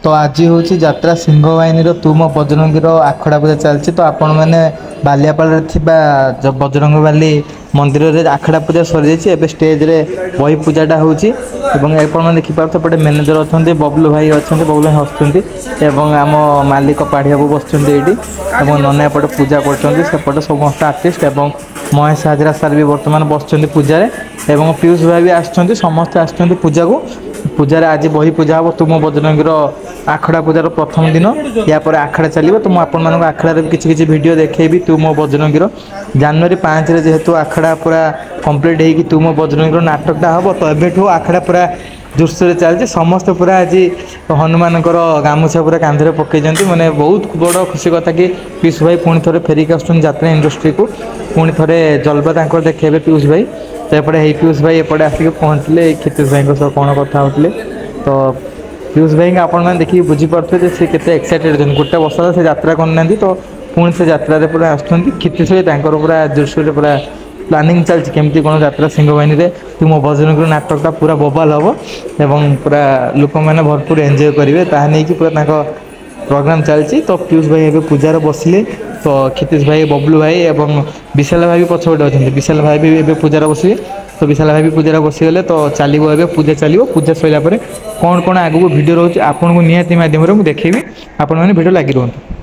तो आज हूँ जात्रा सिंह बाहिनी तुम बजरंगी आखड़ा पूजा चलती। तो आपण मैंने बालियापाल बजरंग बाली मंदिर में आखड़ा पूजा सरी जाइए। स्टेज रे बही पूजाटा होची देखिपे पटे मैनेजर अच्छा बबलू भाई अच्छा बबलू भाई हसुँच आम मालिक पाढ़िया बस नना एपटे पूजा करपटे समस्त आर्टिस्ट और महेश हाजरा सार भी बर्तमान बस पूजा एवं पीयूष भाई भी आसते समस्ते आसते पूजा को। पूजा आज बही पूजा हम तुम बजरंगी आखड़ा पूजार प्रथम दिन यापर आखड़ा चलो। तो मुझे आखड़ा किसी वीडियो देखी तुम बजरंगी जनवरी 5 जेहेतु आखड़ा पूरा कंप्लीट होगी तुम बजरंगी नाटकटा हम। तो एबेठू आखड़ा पूरा जोरसोर चलती समस्त पूरा आज हनुमान गामुछा पूरा कांधे पकई मैंने बहुत बड़ खुशी कथा कि पीयूष भाई पुणी थे फेरिक आसत्रा इंडस्ट्री को पुणी थे जलवा देखे पीयूष भाई। तो एपटे पीयूष भाई एपटे आसिक पहुँचले क्षितिज भाई सह कौन कथा होते। तो पीयूष भाई आपने देखिए बुझीपे सी के एक्साइटेड अच्छे गोटे वर्ष से यात्रा करना। तो पुणी से यात्रा पूरा आसुँच क्षितिज भाई पूरा जोरसोर पूरा प्लानिंग चलती केमती कौन यात्रा सिंह बाहिनी तुम बजरंगी नाटकटा पूरा बबाल हम एवं पूरा लोक मैंने भरपूर एंजॉय करेंगे ताहा नहीं कि पूरा प्रोग्राम चलती। तो पीयूष भाई एवं पूजार बसिले। तो क्षितिज भाई बबलू भाई और विशाल भाई भी पछपटे अच्छे विशाल भाई भी पूजार बसवे। तो विशाल भाई भी पूजार बसीगले। तो चलो ए पूजा चलो पूजा सरला कौन कौन आगू वीडियो रोचे आपको निहाती मध्यम देखी आपण मैंने वीडियो लगी रुहतु।